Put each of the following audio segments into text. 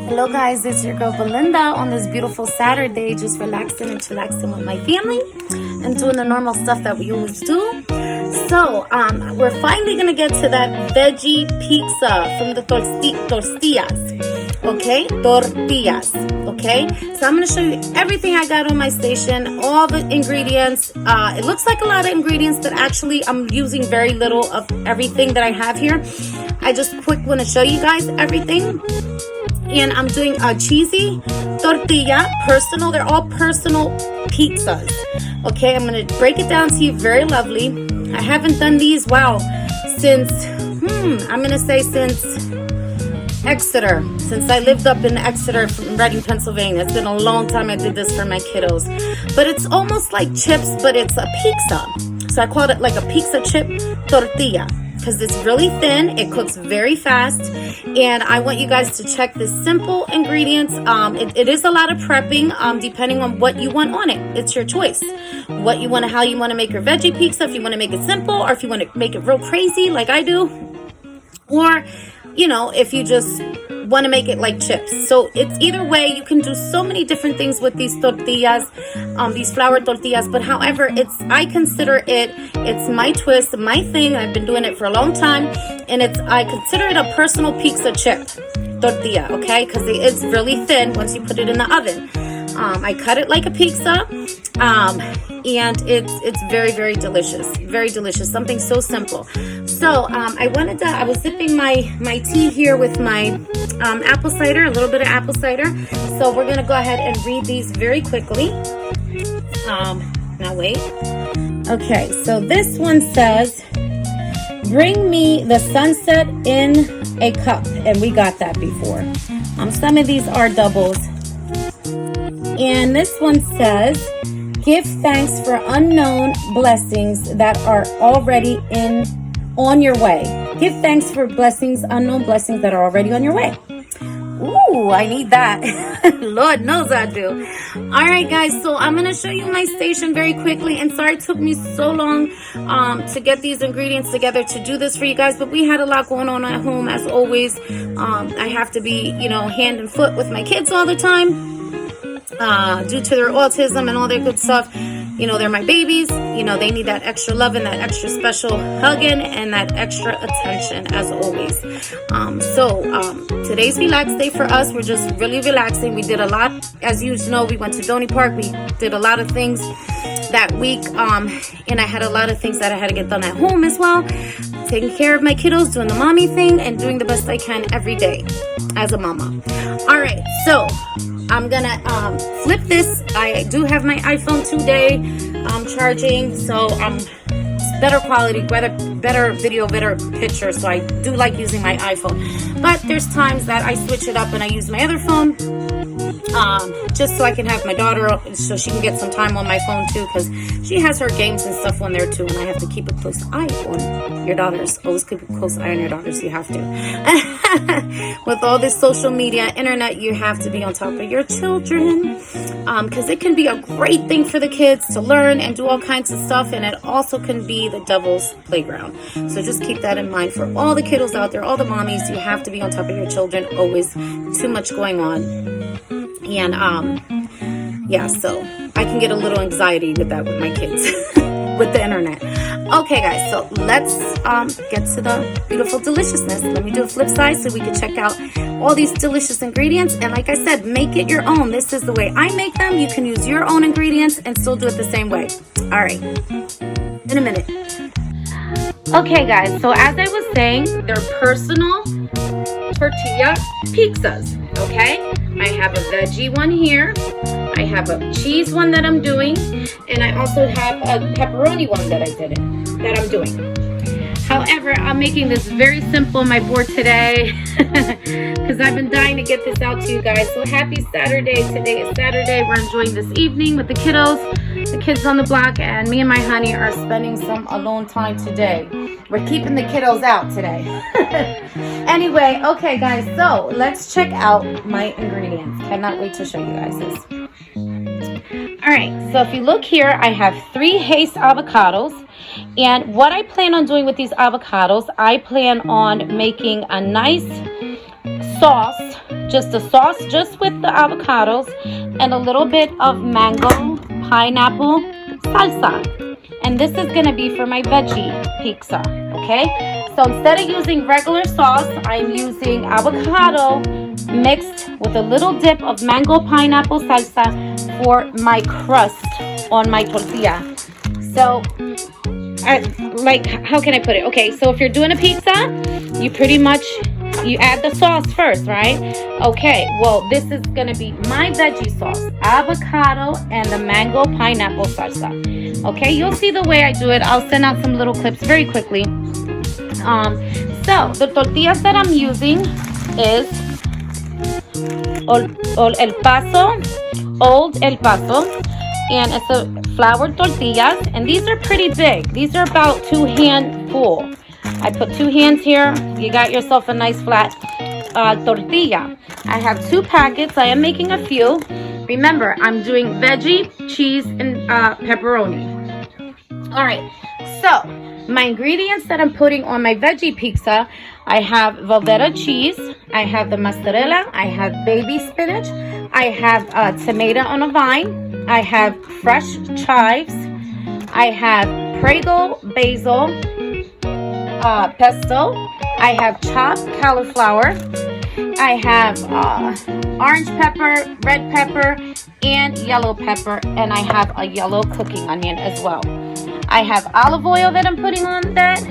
Hello guys, it's your girl Belinda on this beautiful Saturday, just relaxing and chillaxing with my family and doing the normal stuff that we always do. So, we're finally gonna get to that veggie pizza from the tortillas. Okay, tortillas. Okay, so I'm gonna show you everything I got on my station, all the ingredients. It looks like a lot of ingredients, but actually I'm using very little of everything that I have here. I just want to show you guys everything. And I'm doing a cheesy tortilla, personal. They're all personal pizzas. Okay, I'm gonna break it down to you very lovely. I haven't done these, since Exeter. Since I lived up in Exeter from Reading, Pennsylvania. It's been a long time I did this for my kiddos. But it's almost like chips, but it's a pizza. So I called it like a pizza chip tortilla, because it's really thin, it cooks very fast, and I want you guys to check the simple ingredients. It is a lot of prepping, depending on what you want on it. It's your choice. How you want to make your veggie pizza, if you want to make it simple, or if you want to make it real crazy like I do, or, if you just want to make it like chips. So it's either way. You can do so many different things with these tortillas, these flour tortillas, but however, I consider it's my twist, my thing. I've been doing it for a long time, and I consider it a personal pizza chip tortilla, okay? Because it's really thin once you put it in the oven. I cut it like a pizza, and it's very, very delicious. Very delicious. Something so simple. So I was sipping my tea here with my apple cider, a little bit of apple cider. So we're going to go ahead and read these very quickly. Now wait. Okay, so this one says, bring me the sunset in a cup. And we got that before. Some of these are doubles. And this one says, give thanks for unknown blessings that are already on your way. Give thanks for unknown blessings that are already on your way. Ooh, I need that. Lord knows I do. All right, guys, so I'm going to show you my station very quickly. And sorry it took me so long to get these ingredients together to do this for you guys. But we had a lot going on at home, as always. I have to be, hand and foot with my kids all the time. Due to their autism and all their good stuff. They're my babies. They need that extra love and that extra special hugging and that extra attention, as always. Today's relax day for us. We're just really relaxing. We did a lot. As you know, we went to Donny Park. We did a lot of things that week. And I had a lot of things that I had to get done at home as well. Taking care of my kiddos, doing the mommy thing, and doing the best I can every day as a mama. All right, so I'm gonna flip this. I do have my iPhone today charging, so it's better quality, better video, better picture, so I do like using my iPhone. But there's times that I switch it up and I use my other phone, just so I can have my daughter, so she can get some time on my phone too, because she has her games and stuff on there too, and I have to keep a close eye on your daughters. Always keep a close eye on your daughters. You have to. With all this social media, internet, you have to be on top of your children, because it can be a great thing for the kids to learn and do all kinds of stuff, and it also can be the devil's playground. So just keep that in mind for all the kiddos out there, all the mommies. You have to be on top of your children. Always too much going on. And so I can get a little anxiety with that with my kids with the internet. Okay, guys, so let's get to the beautiful deliciousness. Let me do a flip side so we can check out all these delicious ingredients. And like I said, make it your own. This is the way I make them. You can use your own ingredients and still do it the same way. All right, in a minute. Okay, guys, so as I was saying, they're personal tortilla pizzas, okay? I have a veggie one here. I have a cheese one that I'm doing. And I also have a pepperoni one that I'm doing. However, I'm making this very simple on my board today because I've been dying to get this out to you guys. So happy Saturday. Today is Saturday. We're enjoying this evening with the kiddos, the kids on the block, and me and my honey are spending some alone time today. We're keeping the kiddos out today. Anyway, okay guys, so let's check out my ingredients. Cannot wait to show you guys this. Alright, so if you look here, I have 3 Haze avocados. And what I plan on doing with these avocados, I plan on making a nice sauce, just a sauce just with the avocados and a little bit of mango pineapple salsa. And this is going to be for my veggie pizza, okay? So instead of using regular sauce, I'm using avocado mixed with a little dip of mango pineapple salsa for my crust on my tortilla. So, how can I put it? Okay, so if you're doing a pizza, you pretty much, you add the sauce first, right? Okay, well, this is going to be my veggie sauce, avocado and the mango pineapple salsa. Okay, you'll see the way I do it. I'll send out some little clips very quickly. So the tortillas that I'm using is Old El Paso, and it's a floured tortillas, and these are pretty big. These are about 2 handful. I put 2 hands here. You got yourself a nice flat tortilla. I have 2 packets. I am making a few. Remember, I'm doing veggie, cheese, and pepperoni. All right, so my ingredients that I'm putting on my veggie pizza, I have Velveeta cheese, I have the mozzarella, I have baby spinach, I have tomato on a vine, I have fresh chives, I have Prego basil pesto, I have chopped cauliflower, I have orange pepper, red pepper, and yellow pepper, and I have a yellow cooking onion as well. I have olive oil that I'm putting on that.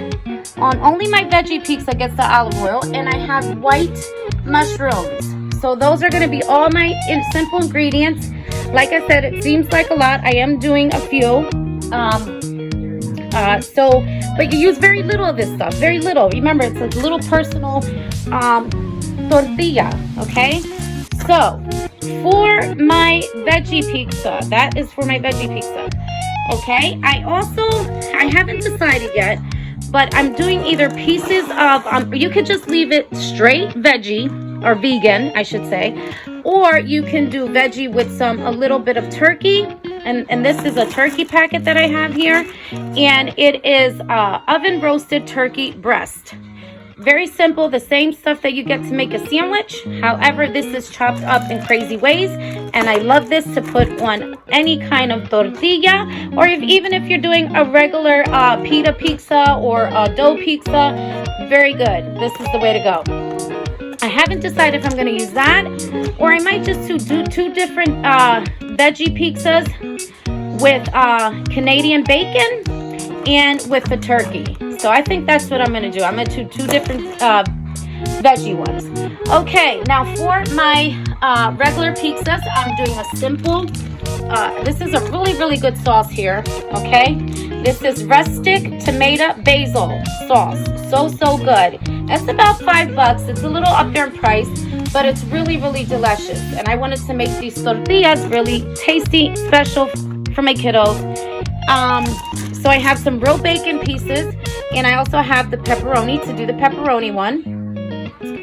On only my veggie pizza gets the olive oil, and I have white mushrooms. So those are going to be all my simple ingredients. Like I said, it seems like a lot. I am doing a few. But you use very little of this stuff. Very little. Remember, it's a little personal tortilla. Okay. So for my veggie pizza, that is for my veggie pizza. Okay, I haven't decided yet, but I'm doing either pieces of, you could just leave it straight veggie, or vegan, I should say, or you can do veggie with a little bit of turkey, and this is a turkey packet that I have here, and it is oven roasted turkey breast. Very simple, the same stuff that you get to make a sandwich. However, this is chopped up in crazy ways, and I love this to put on any kind of tortilla, or even if you're doing a regular pita pizza or a dough pizza, very good. This is the way to go. I haven't decided if I'm going to use that, or I might just do 2 different veggie pizzas with Canadian bacon and with the turkey. So I think that's what I'm going to do. I'm going to do 2 different veggie ones. Okay, now for my regular pizzas, I'm doing a simple, this is a really, really good sauce here, okay? This is rustic tomato basil sauce. So good. It's about $5. It's a little up there in price, but it's really, really delicious. And I wanted to make these tortillas really tasty, special for my kiddos. So I have some real bacon pieces, and I also have the pepperoni to do the pepperoni one.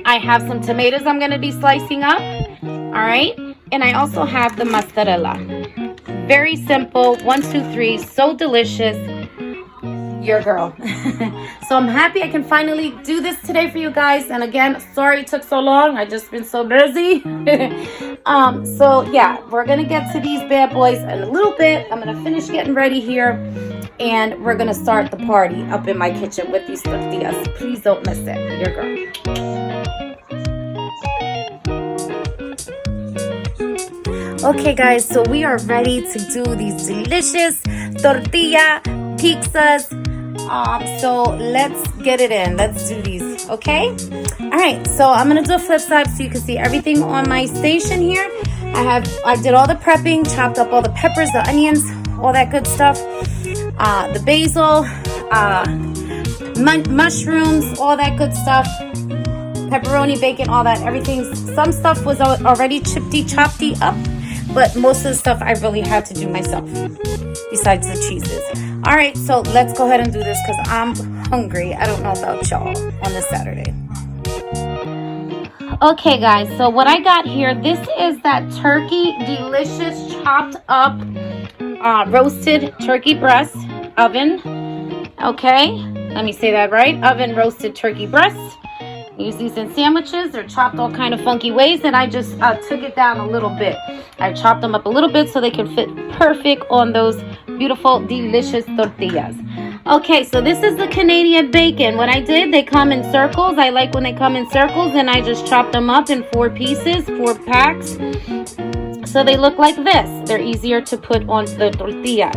I have some tomatoes I'm going to be slicing up, all right? And I also have the mozzarella. Very simple, 1, 2, 3, so delicious. Your girl. So I'm happy I can finally do this today for you guys. And again, sorry it took so long. I just been so busy. So yeah, we're gonna get to these bad boys in a little bit. I'm gonna finish getting ready here, and we're gonna start the party up in my kitchen with these tortillas. Please don't miss it. Your girl. Okay guys, so we are ready to do these delicious tortilla pizzas. So let's get it in. Let's do these, okay? All right, so I'm gonna do a flip side so you can see everything on my station here. I did all the prepping, chopped up all the peppers, the onions, all that good stuff. The basil, mushrooms, all that good stuff. Pepperoni, bacon, all that, everything. Some stuff was already chopped up, but most of the stuff I really had to do myself, besides the cheeses. All right, so let's go ahead and do this because I'm hungry. I don't know about y'all on this Saturday. Okay, guys, so what I got here, this is that turkey, delicious, chopped up, roasted turkey breast, oven. Okay, let me say that right. Oven roasted turkey breast. Use these in sandwiches. They're chopped all kind of funky ways, and I just took it down a little bit. I chopped them up a little bit so they can fit perfect on those beautiful, delicious tortillas. Okay, so this is the Canadian bacon. What I did, they come in circles. I like when they come in circles, and I just chopped them up in 4 pieces, 4 packs. So they look like this. They're easier to put onto the tortillas.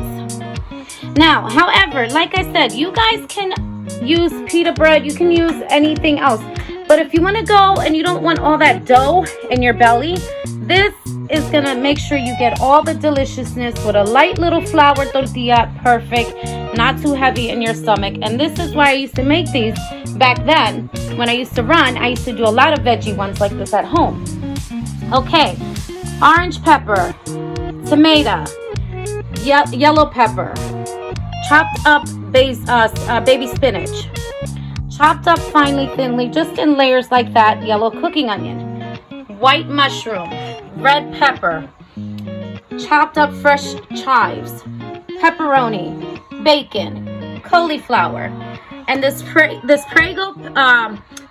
Now, however, like I said, you guys can use pita bread. You can use anything else. But if you want to go and you don't want all that dough in your belly, this is going to make sure you get all the deliciousness with a light little flour tortilla. Perfect. Not too heavy in your stomach. And this is why I used to make these back then. When I used to run, I used to do a lot of veggie ones like this at home. Okay. Orange pepper, tomato, yellow pepper, chopped up baby spinach, chopped up finely, thinly, just in layers like that, yellow cooking onion, white mushroom, red pepper, chopped up fresh chives, pepperoni, bacon, cauliflower, and this Prego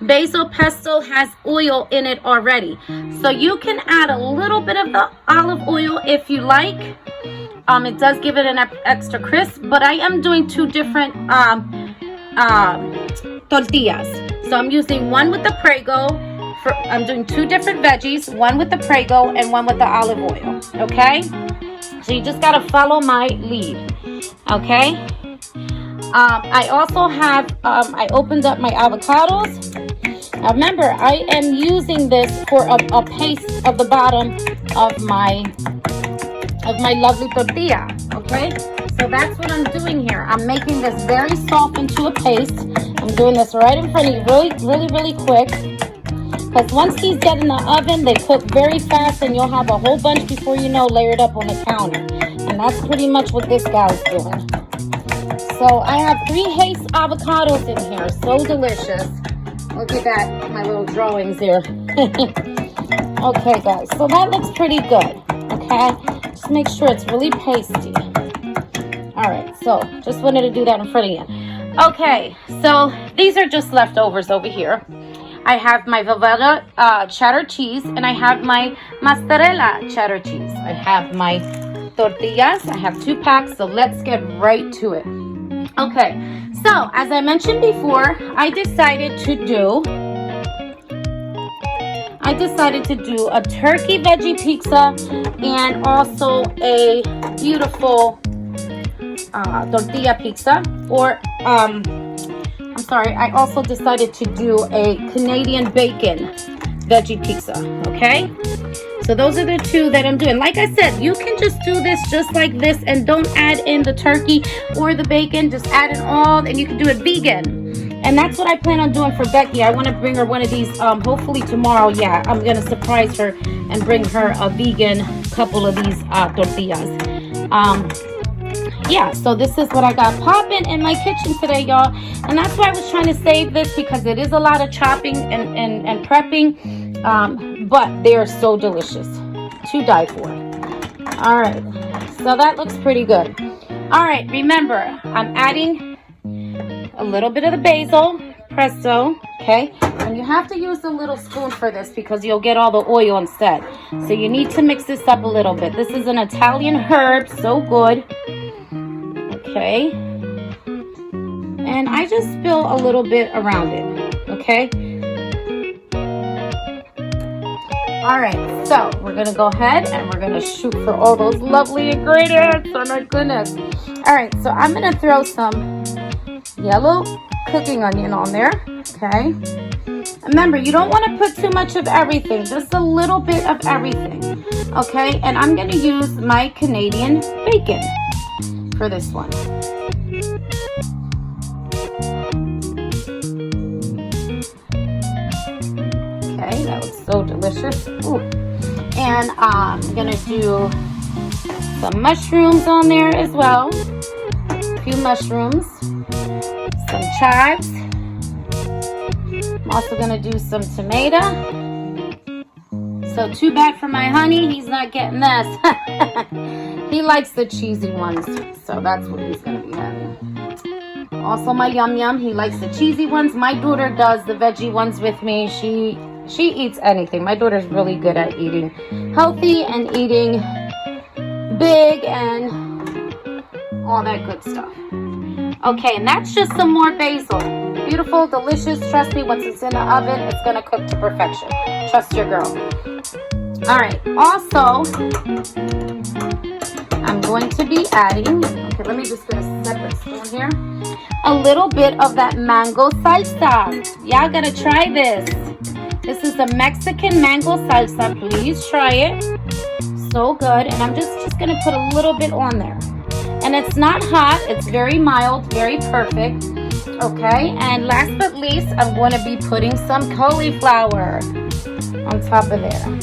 basil pesto has oil in it already. So you can add a little bit of the olive oil if you like. It does give it an extra crisp, but I am doing 2 different tortillas. So I'm using one with the Prego. I'm doing 2 different veggies, one with the Prego and one with the olive oil. Okay? So you just gotta follow my lead. Okay? I also have, I opened up my avocados. Now remember, I am using this for a paste of the bottom of my lovely tortilla, okay? So that's what I'm doing here. I'm making this very soft into a paste. I'm doing this right in front of you, really quick. Because once these get in the oven, they cook very fast, and you'll have a whole bunch before you know layered up on the counter. And that's pretty much what this guy's doing. So I have 3 haste avocados in here. So delicious. Look at that, my little drawings here. Okay, guys. So that looks pretty good. Okay? Just make sure it's really pasty. Alright, so just wanted to do that in front of you. Okay, so these are just leftovers over here. I have my Velveeta cheddar cheese, and I have my mozzarella cheddar cheese. I have my tortillas. I have 2 packs, so let's get right to it. Okay, so as I mentioned before, I decided to do a turkey veggie pizza and also a beautiful tortilla pizza. Or I'm sorry, I also decided to do a Canadian bacon veggie pizza. Okay, so those are the 2 that I'm doing. Like I said, you can just do this just like this and don't add in the turkey or the bacon. Just add it all, and you can do it vegan. And that's what I plan on doing for Becky. I want to bring her one of these, hopefully tomorrow. Yeah, I'm going to surprise her and bring her a vegan couple of these tortillas. Yeah, so this is what I got popping in my kitchen today, y'all. And that's why I was trying to save this, because it is a lot of chopping and prepping. But they're so delicious to die for. All right, so that looks pretty good. All right, remember, I'm adding a little bit of the basil pesto, okay? And you have to use a little spoon for this because you'll get all the oil instead. So you need to mix this up a little bit. This is an Italian herb, so good. Okay. And I just spill a little bit around it, okay? All right, so we're gonna go ahead and we're gonna shoot for all those lovely ingredients. Oh my goodness. All right, so I'm gonna throw some yellow cooking onion on there, okay? Remember, you don't want to put too much of everything, just a little bit of everything, okay? And I'm going to use my Canadian bacon for this one. Okay, that looks so delicious. Ooh. And I'm going to do some mushrooms on there as well. A few mushrooms. Some chives. I'm also going to do some tomato. So too bad for my honey, he's not getting this. He likes the cheesy ones, so that's what he's going to be having. Also my Yum Yum, he likes the cheesy ones. My daughter does the veggie ones with me. She eats anything. My daughter's really good at eating healthy and eating big and all that good stuff. Okay, and that's just some more basil. Beautiful, delicious. Trust me, once it's in the oven, it's gonna cook to perfection. Trust your girl. All right, also, I'm going to be adding, okay, let me just get a separate spoon here, a little bit of that mango salsa. Y'all gotta try this. This is the Mexican mango salsa. Please try it. So good. And I'm just gonna put a little bit on there. And it's not hot. It's very mild, very perfect. Okay, and last but least, I'm going to be putting some cauliflower on top of there.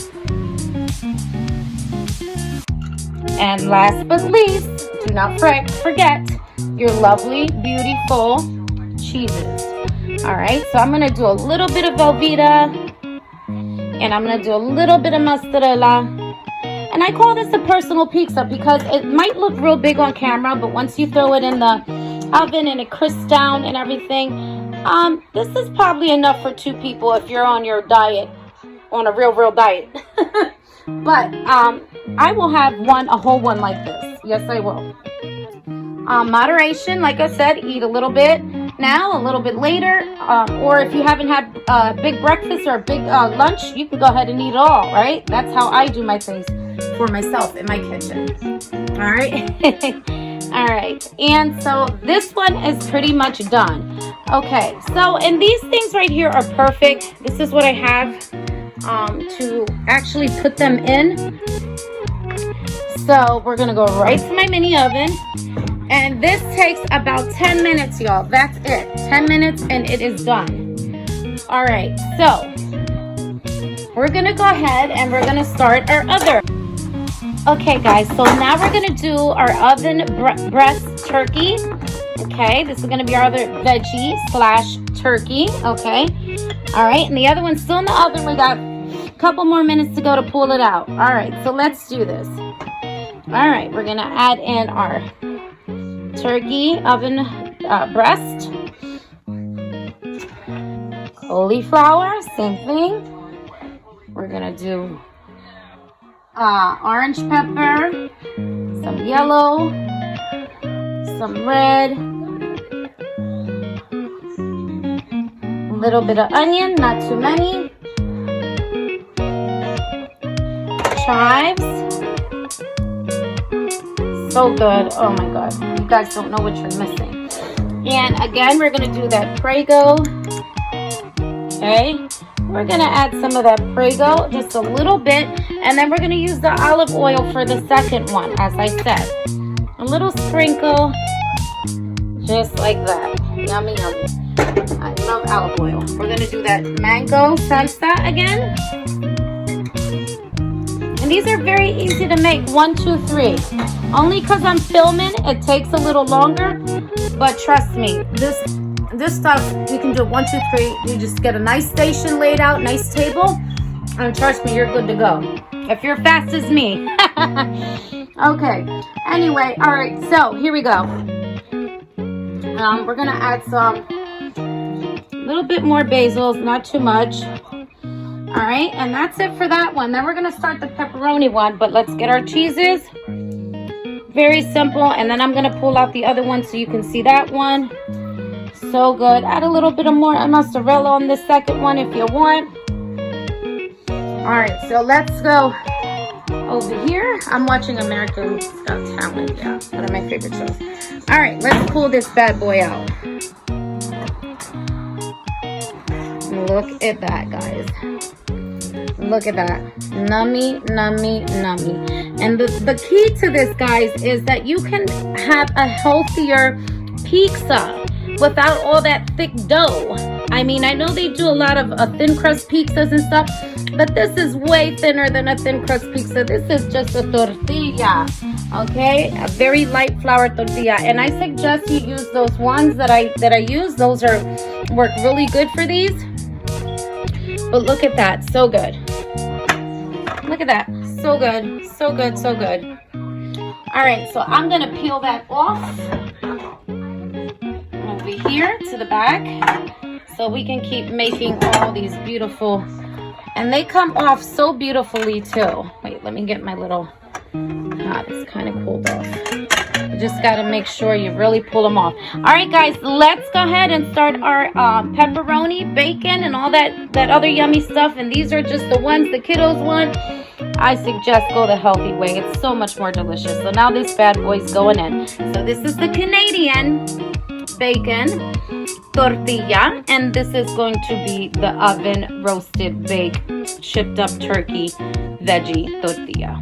And last but least, do not forget your lovely, beautiful cheeses. All right, so I'm going to do a little bit of Velveeta, and I'm going to do a little bit of mozzarella. And I call this a personal pizza because it might look real big on camera, but once you throw it in the oven and it crisps down and everything, this is probably enough for 2 people if you're on your diet, on a real diet. But I will have a whole one like this. Yes, I will. Moderation, like I said, eat a little bit now, a little bit later, or if you haven't had a big breakfast or a big lunch, you can go ahead and eat it all, right? That's how I do my things for myself in my kitchen. All right. All right, and so this one is pretty much done. Okay, so and these things right here are perfect. This is what I have to actually put them in. So we're gonna go right to my mini oven, and this takes about 10 minutes, y'all. That's it, 10 minutes, and it is done. All right, so we're gonna go ahead and we're gonna start our other. Okay, guys, so now we're going to do our oven breast turkey. Okay, this is going to be our other veggie / turkey. Okay, all right, and the other one's still in the oven. We got a couple more minutes to go to pull it out. All right, so let's do this. All right, we're going to add in our turkey oven breast. Cauliflower, same thing. We're going to do orange pepper, some yellow, some red, a little bit of onion, not too many, chives. So good. Oh my god, you guys don't know what you're missing. And again, we're gonna do that Prego. Okay, we're gonna add some of that Prego, just a little bit, and then we're gonna use the olive oil for the second one, as I said. A little sprinkle, just like that. Yummy, yummy. I love olive oil. We're gonna do that mango salsa again. And these are very easy to make, 1, 2, 3. Only because I'm filming, it takes a little longer, but trust me, this stuff, you can do 1, 2, 3. You just get a nice station laid out, nice table, and trust me, you're good to go. If you're fast as me. Okay. Anyway, all right. So here we go. We're gonna add some, a little bit more basil, not too much. All right, and that's it for that one. Then we're gonna start the pepperoni one, but let's get our cheeses. Very simple, and then I'm gonna pull out the other one so you can see that one. So good. Add a little bit of more mozzarella on this second one if you want. All right, so let's go over here. I'm watching America's Got Talent. Yeah, one of my favorite shows. All right, let's pull this bad boy out. Look at that, guys. Look at that. Nummy, nummy, nummy. And the key to this, guys, is that you can have a healthier pizza without all that thick dough. I mean, I know they do a lot of thin crust pizzas and stuff, but this is way thinner than a thin crust pizza. This is just a tortilla, okay? A very light flour tortilla. And I suggest you use those ones that I use. Those work really good for these. But look at that, so good. Look at that, so good, so good, so good. All right, so I'm gonna peel that off. I'm gonna over here to the back so we can keep making all these beautiful, and they come off so beautifully too. Wait, let me get my little, it's kind of cooled off. You just got to make sure you really pull them off. All right, guys, let's go ahead and start our pepperoni, bacon, and all that other yummy stuff. And these are just the ones the kiddos want. I suggest go the healthy way. It's so much more delicious. So now this bad boy's going in. So this is the Canadian bacon tortilla, and this is going to be the oven roasted baked chipped up turkey veggie tortilla.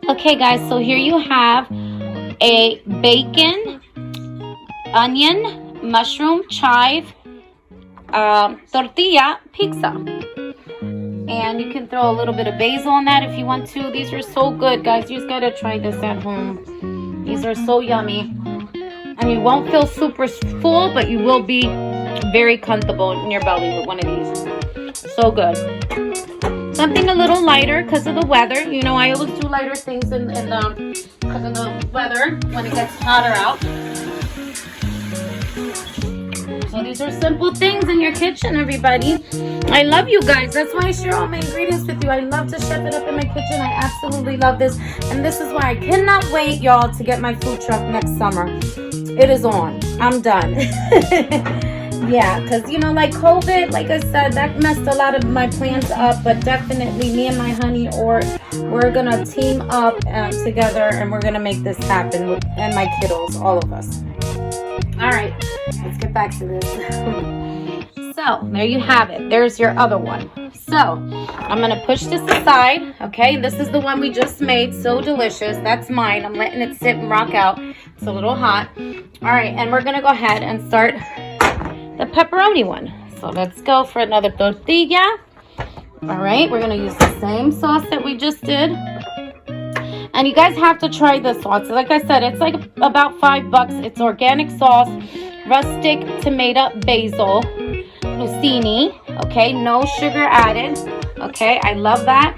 Okay, guys, so here you have a bacon, onion, mushroom, chive, tortilla pizza. And you can throw a little bit of basil on that if you want to. These are so good, guys. You just gotta try this at home. These are so yummy. And you won't feel super full, but you will be very comfortable in your belly with one of these. So good. Something a little lighter because of the weather. You know, I always do lighter things because of the weather when it gets hotter out. So these are simple things in your kitchen, everybody. I love you guys. That's why I share all my ingredients with you. I love to chef it up in my kitchen. I absolutely love this. And this is why I cannot wait, y'all, to get my food truck next summer. It is on. I'm done. Yeah, because, you know, like COVID, like I said, that messed a lot of my plans up. But definitely me and my honey, we're going to team up together, and we're going to make this happen and my kiddos, all of us. All right, let's get back to this. So there you have it. There's your other one. So I'm going to push this aside. Okay, this is the one we just made. So delicious. That's mine. I'm letting it sit and rock out. It's a little hot. All right, and we're going to go ahead and start the pepperoni one. So let's go for another tortilla. All right, we're going to use the same sauce that we just did. And you guys have to try this sauce. Like I said, it's like about $5. It's organic sauce, rustic tomato basil, lucini. Okay, no sugar added. Okay, I love that.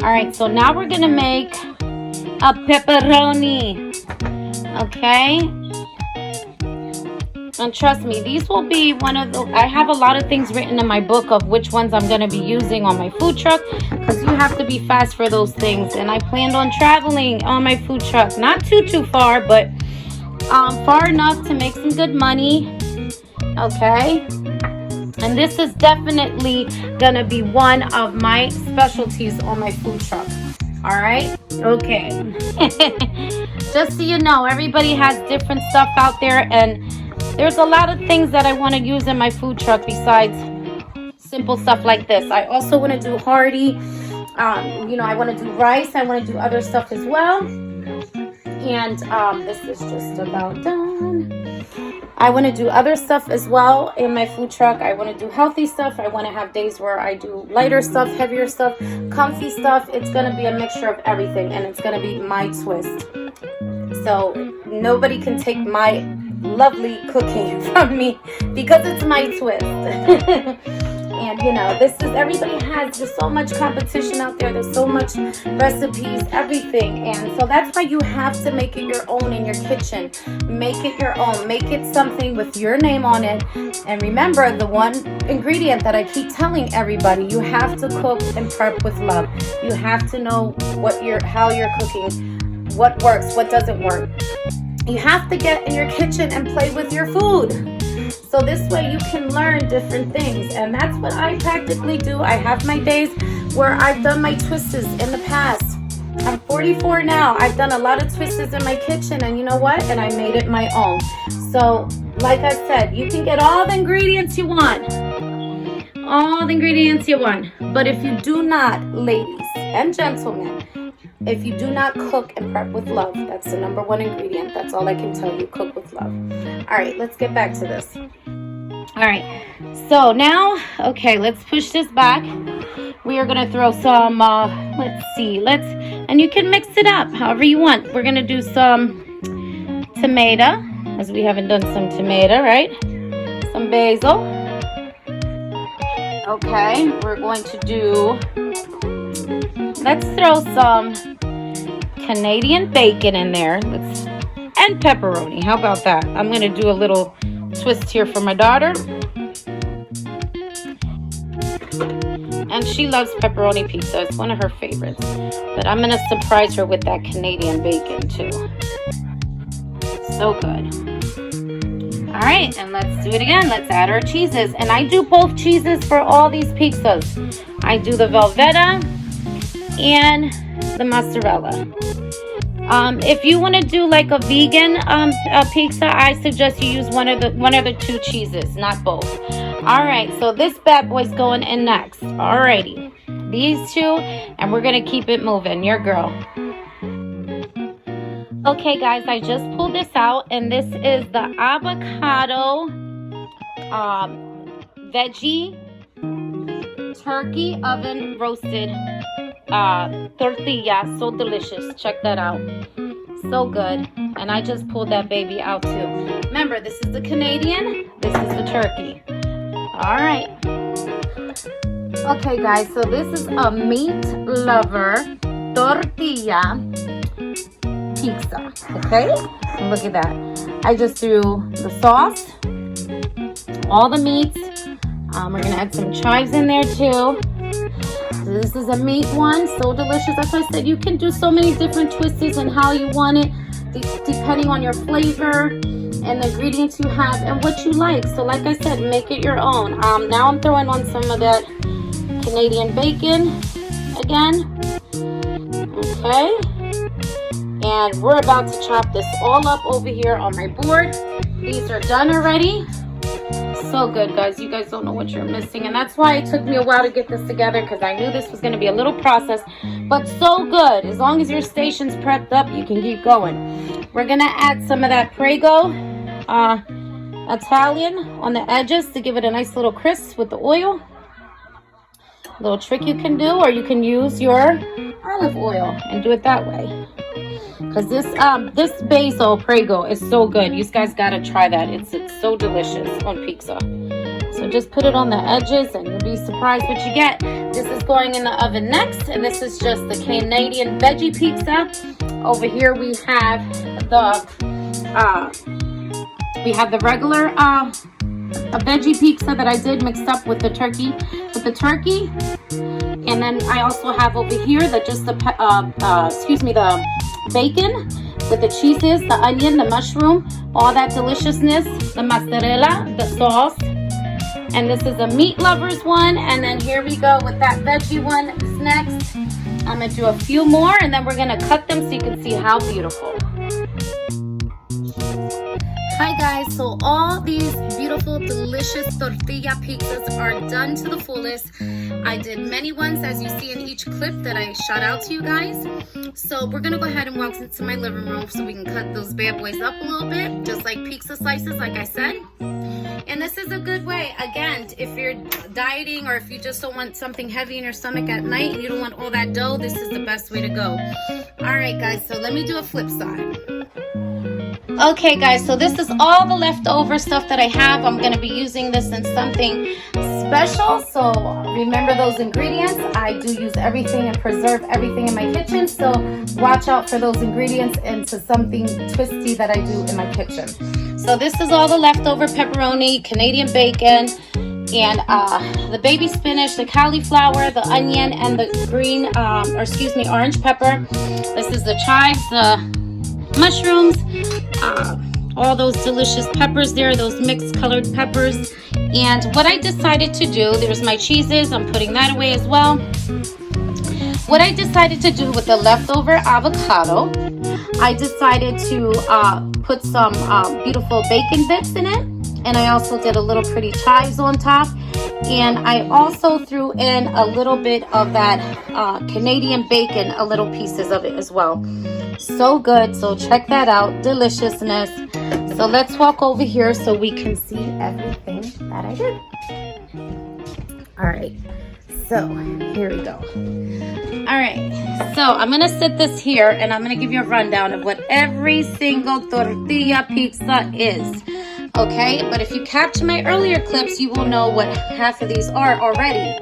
All right, so now we're gonna make a pepperoni. Okay, and trust me, these will be one of the, I have a lot of things written in my book of which ones I'm going to be using on my food truck, because you have to be fast for those things. And I planned on traveling on my food truck, not too far, but far enough to make some good money. Okay, and this is definitely going to be one of my specialties on my food truck. All right, okay. Just so you know, everybody has different stuff out there, and there's a lot of things that I want to use in my food truck besides simple stuff like this. I also want to do hearty You know, I want to do rice. I want to do other stuff as well. And this is just about done. I want to do other stuff as well in my food truck. I want to do healthy stuff. I want to have days where I do lighter stuff, heavier stuff, comfy stuff. It's going to be a mixture of everything, and it's going to be my twist. So nobody can take my lovely cooking from me because it's my twist. And you know, this is, everybody has, there's so much competition out there, there's so much recipes, everything, and so that's why you have to make it your own in your kitchen. Make it your own, make it something with your name on it. And remember, the one ingredient that I keep telling everybody, you have to cook and prep with love. You have to know how you're cooking, what works, what doesn't work. You have to get in your kitchen and play with your food. So this way you can learn different things, and that's what I practically do. I have my days where I've done my twists in the past. I'm 44 now. I've done a lot of twists in my kitchen, and you know what? And I made it my own. So like I said, you can get all the ingredients you want. All the ingredients you want. But if you do not, ladies and gentlemen, if you do not cook and prep with love, that's the number one ingredient. That's all I can tell you. Cook with love. All right, let's get back to this. All right, so now, okay, let's push this back. We are going to throw some, let's see, and you can mix it up however you want. We're going to do some tomato, as we haven't done some tomato, right? Some basil. Okay, we're going to do, let's throw some Canadian bacon in there. And pepperoni. How about that? I'm going to do a little twist here for my daughter. And she loves pepperoni pizza. It's one of her favorites. But I'm going to surprise her with that Canadian bacon too. So good. All right, and let's do it again. Let's add our cheeses. And I do both cheeses for all these pizzas. I do the Velveeta and the mozzarella. If you want to do like a vegan pizza, I suggest you use one of the two cheeses, not both. All right, so this bad boy's going in next. Alrighty, these two, and we're gonna keep it moving. Your girl. Okay, guys, I just pulled this out, and this is the avocado veggie turkey oven roasted tortilla. So delicious. Check that out. So good. And I just pulled that baby out too. Remember, this is the Canadian, this is the turkey. All right. Okay, guys, so this is a meat lover tortilla pizza. Okay, look at that. I just threw the sauce, all the meats. We're gonna add some chives in there too. This is a meat one, so delicious. That's why I said you can do so many different twists and how you want it, depending on your flavor and the ingredients you have and what you like. So like I said, make it your own. Now I'm throwing on some of that Canadian bacon again. Okay. And we're about to chop this all up over here on my board. These are done already. So good, guys. You guys don't know what you're missing, and that's why it took me a while to get this together, because I knew this was going to be a little process, but so good. As long as your station's prepped up, you can keep going. We're going to add some of that Prego Italian on the edges to give it a nice little crisp with the oil. A little trick you can do, or you can use your olive oil and do it that way. Because this basil Prego is so good. You guys gotta try that. It's so delicious on pizza. So just put it on the edges and you'll be surprised what you get. This is going in the oven next, and this is just the Canadian veggie pizza. Over here we have the regular a veggie pizza that I did mixed up with the turkey. And then I also have over here the bacon with the cheeses, the onion, the mushroom, all that deliciousness, the mozzarella, the sauce. And this is a meat lovers one. And then here we go with that veggie one next. I'm going to do a few more, and then we're going to cut them so you can see how beautiful. Hi guys, so all these beautiful delicious tortilla pizzas are done to the fullest. I did many ones as you see in each clip that I shot out to you guys. So we're gonna go ahead and walk into my living room so we can cut those bad boys up a little bit, just like pizza slices like I said. And this is a good way, again, if you're dieting or if you just don't want something heavy in your stomach at night and you don't want all that dough, this is the best way to go. All right guys, so let me do a flip side. Okay guys, so this is all the leftover stuff that I have. I'm going to be using this in something special, so remember those ingredients. I do use everything and preserve everything in my kitchen, so watch out for those ingredients into something twisty that I do in my kitchen. So this is all the leftover pepperoni, Canadian bacon, and the baby spinach, the cauliflower, the onion, and the green, orange pepper. This is the chives, the mushrooms, all those delicious peppers there, those mixed colored peppers. And what I decided to do, there's my cheeses, I'm putting that away as well. What I decided to do with the leftover avocado, I decided to put some beautiful bacon bits in it. And I also did a little pretty chives on top. And I also threw in a little bit of that Canadian bacon, a little pieces of it as well. So good, so check that out, deliciousness. So let's walk over here so we can see everything that I did. All right, so here we go. All right, so I'm gonna sit this here and I'm gonna give you a rundown of what every single tortilla pizza is. Okay, but if you capture my earlier clips, you will know what half of these are already.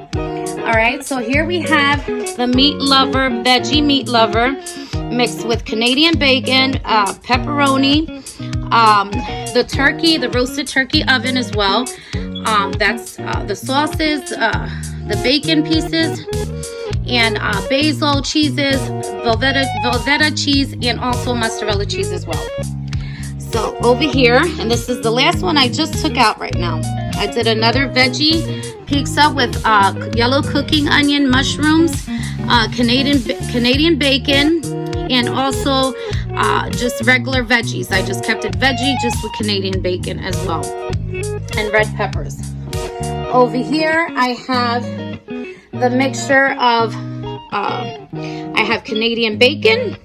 All right, so here we have the meat lover, veggie meat lover, mixed with Canadian bacon, pepperoni, the turkey, the roasted turkey oven as well. That's the sauces, the bacon pieces, and basil cheeses, Velveeta cheese, and also mozzarella cheese as well. So over here, and this is the last one I just took out right now. I did another veggie pizza with yellow cooking onion, mushrooms, Canadian bacon, and also just regular veggies. I just kept it veggie just with Canadian bacon as well, and red peppers. Over here I have the mixture of I have Canadian bacon,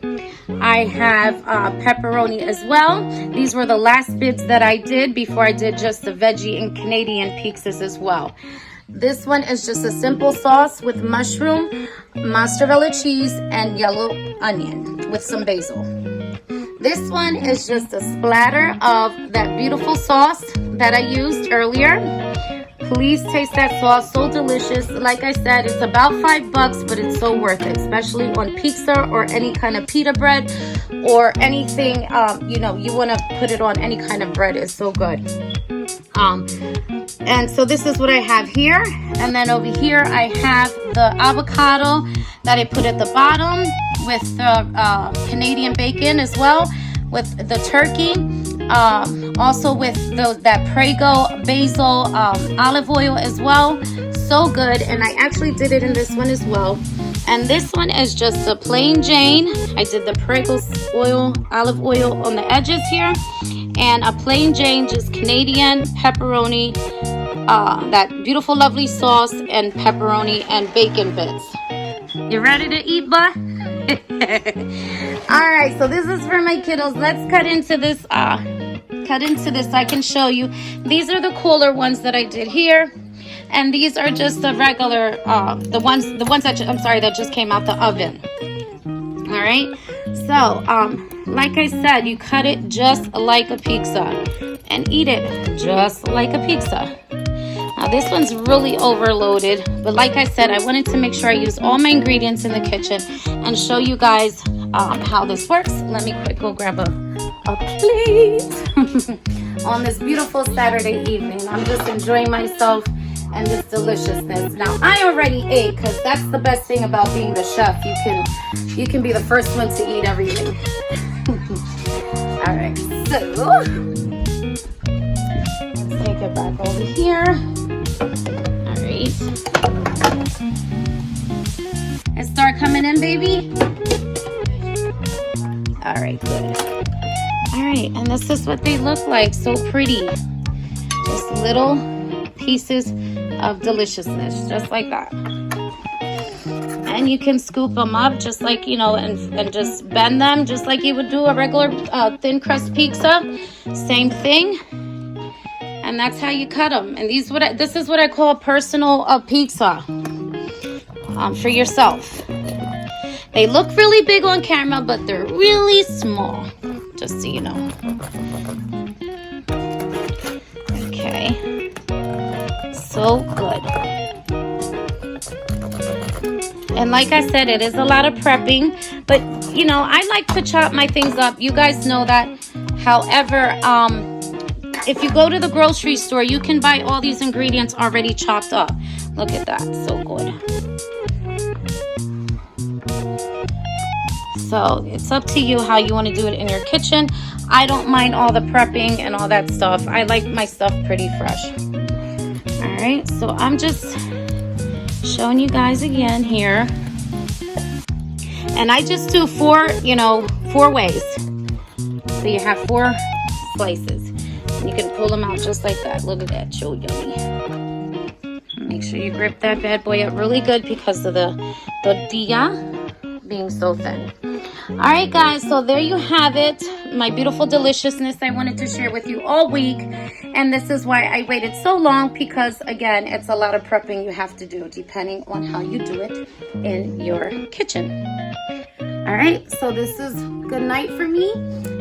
I have pepperoni as well. These were the last bits that I did before I did just the veggie and Canadian pizzas as well. This one is just a simple sauce with mushroom, mozzarella cheese, and yellow onion with some basil. This one is just a splatter of that beautiful sauce that I used earlier. Please taste that sauce, so delicious. Like I said, it's about $5, but it's so worth it, especially on pizza or any kind of pita bread or anything, you want to put it on any kind of bread. It's so good. And so this is what I have here. And then over here, I have the avocado that I put at the bottom with the Canadian bacon as well, with the turkey. Also with that Prego basil olive oil as well. So good. And I actually did it in this one as well. And this one is just a plain Jane. I did the Prego olive oil on the edges here. And a plain Jane, just Canadian pepperoni, that beautiful lovely sauce, and pepperoni and bacon bits. You ready to eat, bud? All right, so this is for my kiddos. Let's cut into this. I can show you. These are the cooler ones that I did here, and these are just the regular, the ones that just came out the oven. All right. So, like I said, you cut it just like a pizza and eat it just like a pizza. Now this one's really overloaded, but like I said, I wanted to make sure I use all my ingredients in the kitchen and show you guys how this works. Let me quick go grab a plate on this beautiful Saturday evening. I'm just enjoying myself and this deliciousness. Now I already ate, because that's the best thing about being the chef. You can be the first one to eat everything. All right, so let's take it back over here. All right, and start coming in, baby. All right, good. All right, and this is what they look like. So pretty. Just little pieces of deliciousness, just like that. And you can scoop them up just like, you know, and just bend them just like you would do a regular thin crust pizza. Same thing. And that's how you cut them. And this is what I call a personal pizza for yourself. They look really big on camera, but they're really small, just so you know. Okay. So good. And like I said, it is a lot of prepping, but you know, I like to chop my things up. You guys know that. However, if you go to the grocery store, you can buy all these ingredients already chopped up. Look at that, so good. So it's up to you how you want to do it in your kitchen. I don't mind all the prepping and all that stuff. I like my stuff pretty fresh. All right, so I'm just showing you guys again here. And I just do four ways. So you have 4 slices. And you can pull them out just like that. Look at that, so yummy. Make sure you grip that bad boy up really good because of the tortilla being so thin. All right, guys, so there you have it. My beautiful deliciousness I wanted to share with you all week. And this is why I waited so long because, again, it's a lot of prepping you have to do depending on how you do it in your kitchen. All right, so this is good night for me.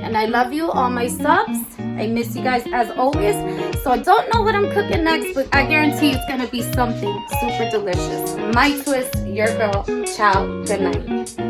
And I love you, all my subs. I miss you guys as always. So I don't know what I'm cooking next, but I guarantee it's going to be something super delicious. My twist, your girl. Ciao. Good night.